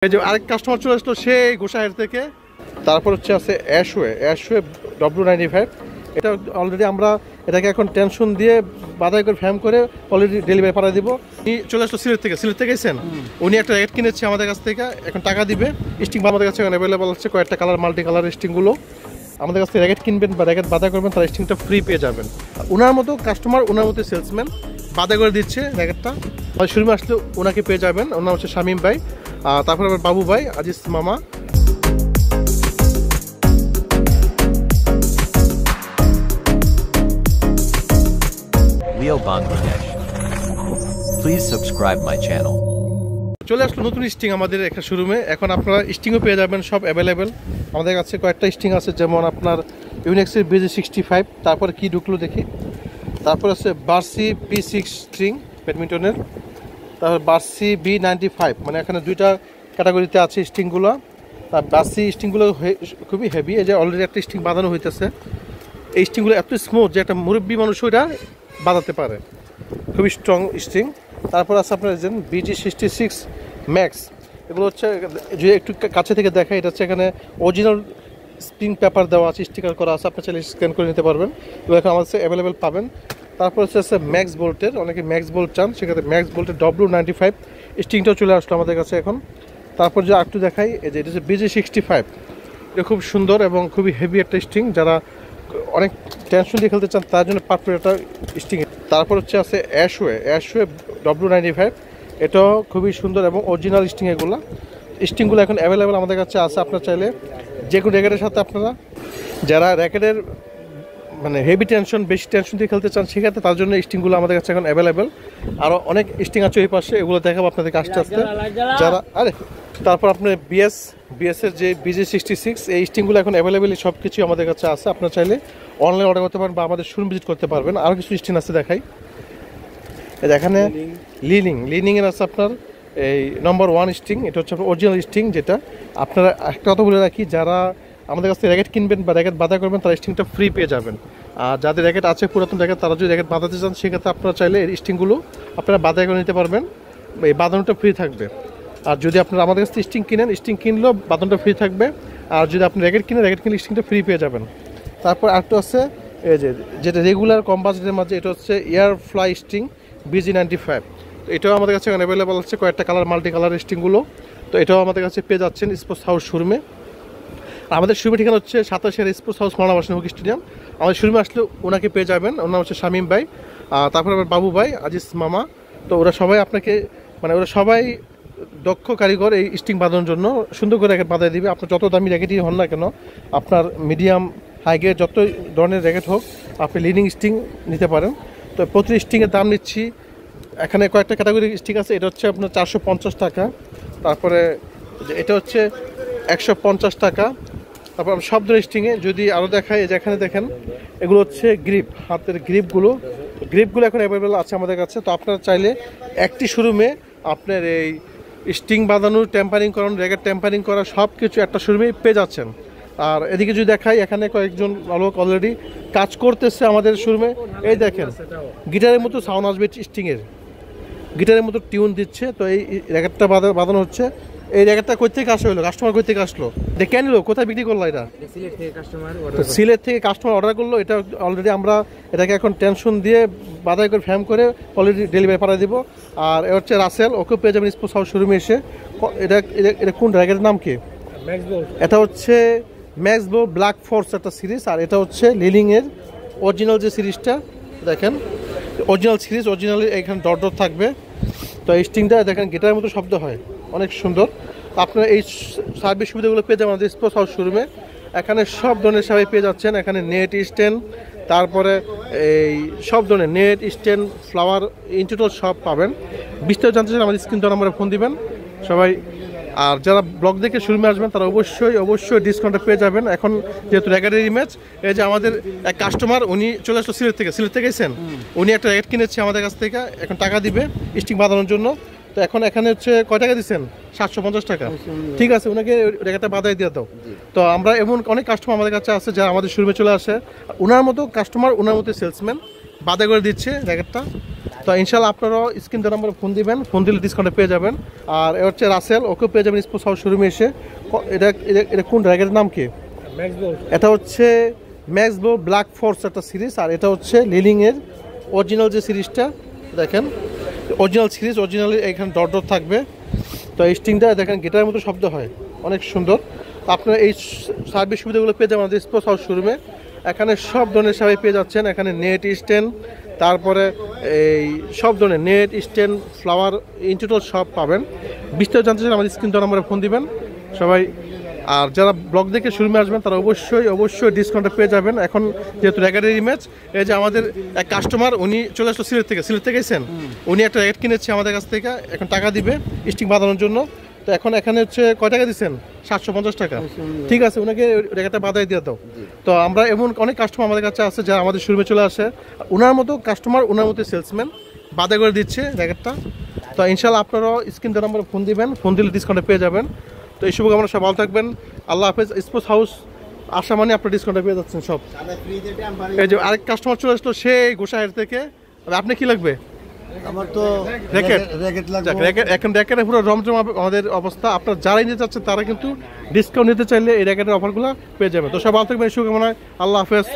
এই যে আরেক কাস্টমার চলে আসলো সেই গোসাইয়ের থেকে। তারপর হচ্ছে আছে অ্যাশওয়ে W95। এটা অলরেডি আমরা এটাকে এখন টেনশন দিয়ে বাধাই করে ফ্যাম করে অলরেডি ডেলিভারি পাঠিয়ে দিব। চলে আসলো সিলেট থেকে এসেছেন, উনি একটা রেট কিনেছে আমাদের কাছ থেকে, এখন টাকা দিবে। স্টিং আমাদের কাছে অ্যাভেলেবল আছে কয়েকটা কালার, মাল্টি কালার স্টিংগুলো। আমাদের কাছ থেকে র্যাকেট কিনবেন বা র্যাকেট বাধা করবেন, তার স্টিংটা ফ্রি পেয়ে যাবেন। ওনার মতো কাস্টমার, ওনার মতো সেলসম্যান বাধা করে দিচ্ছে র্যাকেটটা। শুরুমে আসলে ওনাকে পেয়ে যাবেন। ওনার হচ্ছে শামীম ভাই, তারপরে আবার বাবু ভাই, আজিজ মামা। Leo Bangladesh. Please subscribe my channel. চলে আসলো নতুন স্টিং আমাদের একটা শোরুমে। এখন আপনারা স্টিংও পেয়ে যাবেন, সব অ্যাভেলেবেল আমাদের কাছে। কয়েকটা স্টিং আছে, যেমন আপনার ইউনিক্সের BG65, তারপরে কি ঢুকলো দেখি। তারপর আছে বার্সি B6 স্ট্রিং ব্যাডমিন্টনের, তারপর বার্সি B95, মানে এখানে দুইটা ক্যাটাগরিতে আছে স্টিংগুলো। আর বার্সি স্টিংগুলো খুবই হেভি। এই যে অলরেডি একটা স্টিং বাঁধানো হইতেছে। এই স্টিংগুলো এত স্মুথ যে একটা মুরব্বী মানুষ ওইটা বাঁধাতে পারে, খুবই স্ট্রং স্ট্রিং। তারপর আছে আপনার যে BG66 ম্যাক্স। এগুলো হচ্ছে, যদি একটু কাছে থেকে দেখা, এটা হচ্ছে এখানে অরিজিনাল স্প্রিং পেপার দেওয়া আছে, স্টিকার করা আছে, আপনার চাইলে স্ক্যান করে নিতে পারবেন। এগুলো এখন আমাদের অ্যাভেলেবেল পাবেন। তারপর হচ্ছে ম্যাক্স বোল্টের, অনেকে ম্যাক্স বোল্ট চান, সেক্ষেত্রে ম্যাক্স বোল্টের W95 স্টিংটাও চলে আসলো আমাদের কাছে এখন। তারপর যে একটু দেখাই, এই যে এটা হচ্ছে BG65। এটা খুব সুন্দর এবং খুবই হেভি একটা স্টিং, যারা অনেক টেনশন দিয়ে খেলতে চান তার জন্য পারফেক্ট একটা স্টিং। তারপর হচ্ছে আছে অ্যাশওয়ে W95। এটাও খুবই সুন্দর এবং অরিজিনাল স্টিং। এগুলো স্টিংগুলো এখন অ্যাভেলেবেল আমাদের কাছে আছে। আপনারা চাইলে যে কোনো র্যাকেটের সাথে, আপনারা যারা র্যাকেটের মানে হেভি টেনশন, বেশি টেনশন দিয়ে খেলতে চান, সেক্ষেত্রে তার জন্য স্টিংগুলো আমাদের কাছে এখন অ্যাভেলেবেল। আরও অনেক স্টিং আছে ওই পাশে, এগুলো দেখাবো আপনাদেরকে আস্তে আস্তে। যারা তারপর আপনার বিএসের যে BG66, এই স্টিংগুলো এখন অ্যাভেলেবেল, সব কিছুই আমাদের কাছে আছে। আপনারা চাইলে অনলাইন অর্ডার করতে পারেন বা আমাদের শোরুম ভিজিট করতে পারবেন। আরও কিছু স্টিং আছে দেখাই। এখানে লিনিংয়ের আছে আপনার এই নম্বর 1 স্টিং। এটা হচ্ছে আপনার অরিজিনাল স্টিং, যেটা আপনারা একটা কথা বলে রাখি, যারা আমাদের কাছ থেকে র্যাকেট কিনবেন বা র্যাকেট বাধা করবেন, তারা স্টিংটা ফ্রি পেয়ে যাবেন। আর যাদের র্যাকেট আছে পুরাতন র্যাকেট, তারা যদি র্যাকেট বাঁধাতে চান, সেক্ষেত্রে আপনারা চাইলে এই স্টিংগুলো আপনারা বাধা করে নিতে পারবেন, এই বাঁধানোটা ফ্রি থাকবে। আর যদি আপনারা আমাদের কাছ থেকে স্টিং কিনেন, স্টিং কিনলেও বাঁধানোটা ফ্রি থাকবে। আর যদি আপনি র্যাকেট কিনেন, র্যাকেট কিনলে স্টিংটা ফ্রি পেয়ে যাবেন। তারপর আরেকটা আছে এই যে, যেটা রেগুলার কম বাজেটের মাঝে, এটা হচ্ছে এয়ার ফ্লাই স্টিং BG95। তো এটাও আমাদের কাছে অ্যাভেলেবল আছে কয়েকটা কালার, মাল্টি কালার স্টিংগুলো। তো এটাও আমাদের কাছে পেয়ে যাচ্ছেন স্পোর্টস হাউস শোরুমে। আমাদের শোরুমের ঠিকানা হচ্ছে 27 স্পোর্টস হাউস, মহানবাসী হকি স্টেডিয়াম। আমাদের শোরুমে আসলে ওনাকে পেয়ে যাবেন। ওনার হচ্ছে শামীম ভাই, তারপরে আবার বাবু ভাই, আজিজ মামা। তো ওরা সবাই আপনাকে, মানে ওরা সবাই দক্ষ কারিগর এই স্টিং বাঁধানোর জন্য। সুন্দর করে র্যাকেট বাঁধাই দিবে। আপনার যত দামি র্যাকেটই হন না কেন, আপনার মিডিয়াম হাই গ্রেড যত ধরনের র্যাকেট হোক, আপনি লিডিং স্টিং নিতে পারেন। তো প্রতি স্টিংয়ের দাম নিচ্ছি, এখানে কয়েকটা ক্যাটাগরি স্টিং আছে। এটা হচ্ছে আপনার 450 টাকা। তারপরে এটা হচ্ছে 150 টাকা। তারপর সব ধরনের স্টিংয়ে যদি আরও দেখায়, যেখানে দেখেন এগুলো হচ্ছে গ্রিপ, হাতের গ্রিপগুলো এখন অ্যাভেলেবেল আছে আমাদের কাছে। তো আপনারা চাইলে একটি শোরুমে আপনার এই স্টিং বাঁধানোর, টেম্পারিং করানো, র্যাকেট টেম্পারিং করা সব কিছু একটা শোরুমেই পেয়ে যাচ্ছেন। আর এদিকে যদি দেখাই, এখানে কয়েকজন লোক অলরেডি কাজ করতেছে আমাদের শোরুমে। এই দেখেন, গিটারের মতো সাউন্ড আসবে, স্টিংয়ের গিটারের মতো টিউন দিচ্ছে। তো এই র্যাকেটটা বাঁধানো হচ্ছে। এই র্যাকেটটা কই থেকে আসা হলো, কাস্টমার কই থেকে আসলো, দেখে নিল, কোথায় বিক্রি করলো? এটা সিলেট থেকে কাস্টমার অর্ডার করলো। এটা অলরেডি আমরা এটাকে এখন টেনশন দিয়ে বাধাই করে ফ্যাম করে অলরেডি ডেলিভারি পাঠিয়ে দিব। আর এটা হচ্ছে রাসেল, ওকে পেয়ে যাবেন স্পোর্টস হাউস শোরুমে এসে। এটা কোন র্যাকেটের নাম কি? এটা হচ্ছে ম্যাক্স বোল্ট ব্ল্যাক ফোর্স একটা সিরিজ। আর এটা হচ্ছে লিলিংয়ের অরিজিনাল যে সিরিজটা, দেখেন অরিজিনাল সিরিজ, অরিজিনালি এখানে ডট থাকবে। তো এই স্টিংটা দেখেন গিটারের মতো শব্দ হয়, অনেক সুন্দর। আপনারা এই সার্ভিস সুবিধাগুলো পেয়ে যাবেন আমাদের স্পোর্টস হাউস শোরুমে। এখানে সব ধরনের সেবাই পেয়ে যাচ্ছেন। এখানে নেট স্ট্যান্ড, তারপরে এই সব ধরনের net stand, flower, in total সব পাবেন। বিস্তারিত জানতে চান আমাদের স্ক্রিন নাম্বারে ফোন দিবেন সবাই। আর যারা ব্লগ দেখে শোরুমে আসবেন, তারা অবশ্যই ডিসকাউন্টটা পেয়ে যাবেন। এখন যেহেতু র্যাকেটের ইমেজ, এই যে আমাদের এক কাস্টমার, উনি চলে আসলো সিলেট থেকে এসেছেন, উনি একটা র্যাকেট কিনেছে আমাদের কাছ থেকে, এখন টাকা দিবে স্টিং বাঁধানোর জন্য। তো এখন এখানে হচ্ছে কয় টাকা দিচ্ছেন? 750 টাকা। ঠিক আছে, ওনাকে র্যাকেটটা বাঁধাই দিয়ে দাও। তো আমরা এমন অনেক কাস্টমার আমাদের কাছে আছে যারা আমাদের শোরুমে চলে আসে, ওনার মতো কাস্টমার, ওনার মতো সেলসম্যান বাধা করে দিচ্ছে র্যাকেটটা। তো তো ইনশাল্লাহ আপনারাও স্ক্রিন দেওয়ার নাম্বারে ফোন দিবেন, ফোন দিলে ডিসকাউন্টে পেয়ে যাবেন। আর এ হচ্ছে রাসেল, ওকেও পেয়ে যাবেন স্পোর্টস হাউস শোরুমে এসে। এটা এটা এটা কোন র্যাকেটের নাম কি? এটা হচ্ছে ম্যাক্সবো ব্ল্যাক ফোর্স একটা সিরিজ, আর এটা হচ্ছে লিলিংয়ের অরিজিনাল যে সিরিজটা দেখেন, অরিজিনাল সিরিজ, অরিজিনালি এখানে ডট ডট থাকবে। তো এই স্টিংটা দেখেন গিটারের মতো শব্দ হয়, অনেক সুন্দর। আপনারা এই সার্ভিস সুবিধাগুলো পেয়ে যাবেন আমাদের স্পোর্টস হাউস শোরুমে। এখানে সব ধরনের সেবাই পেয়ে যাচ্ছেন। এখানে নেট স্ট্যান্ড, তারপরে এই সব ধরনের net stand, flower, in total সব পাবেন। বিস্তারিত জানতে চাইলে আমাদের স্ক্রিন দেওয়ার নাম্বারে ফোন দিবেন সবাই। আর যারা ব্লগ দেখে শোরুমে আসবেন তারা অবশ্যই ডিসকাউন্টে পেয়ে যাবেন। এখন যেহেতু র্যাকেটের ইমেজ, এই যে আমাদের এক কাস্টমার, উনি চলে আসলো সিলেট থেকে এসেছেন, উনি একটা র্যাকেট কিনেছে আমাদের কাছ থেকে, এখন টাকা দিবে স্টিং বাঁধানোর জন্য। তো এখন এখানে হচ্ছে কয় টাকা দিচ্ছেন? 750 টাকা। ঠিক আছে, ওনাকে র্যাকেটটা বাঁধাই দিয়ে দাও। তো আমরা এমন অনেক কাস্টমার আমাদের কাছে আছে যারা আমাদের শোরুমে চলে আসে, ওনার মতো কাস্টমার, ওনার মতো সেলসম্যান বাঁধা করে দিচ্ছে র্যাকেটটা। তো ইনশাল্লাহ আপনারাও স্ক্রিন দেওয়ার নাম্বারে ফোন দিবেন, ফোন দিলে ডিসকাউন্টে পেয়ে যাবেন। তো এই শুভকামনা, সব ভালো থাকবেন। আল্লাহ হাফেজ। স্পোর্টস হাউস আসা মানে আপনার ডিসকাউন্টে পেয়ে যাচ্ছেন সব। এই যে আরেক কাস্টমার চলে আসলো সেই গোসাইয়ের থেকে। আপনি কি লাগবে? আমার তো র্যাকেট লাগবে। এখন র্যাকেটে পুরো রমজম আমাদের অবস্থা। আপনার যারাই নিতে চাচ্ছেন তারা কিন্তু ডিসকাউন্ট নিতে চাইলে এই র্যাকেটের অফারগুলো পেয়ে যাবেন। তো সব ভালো থাকবেন, শুভকামনায়। আল্লাহ হাফেজ।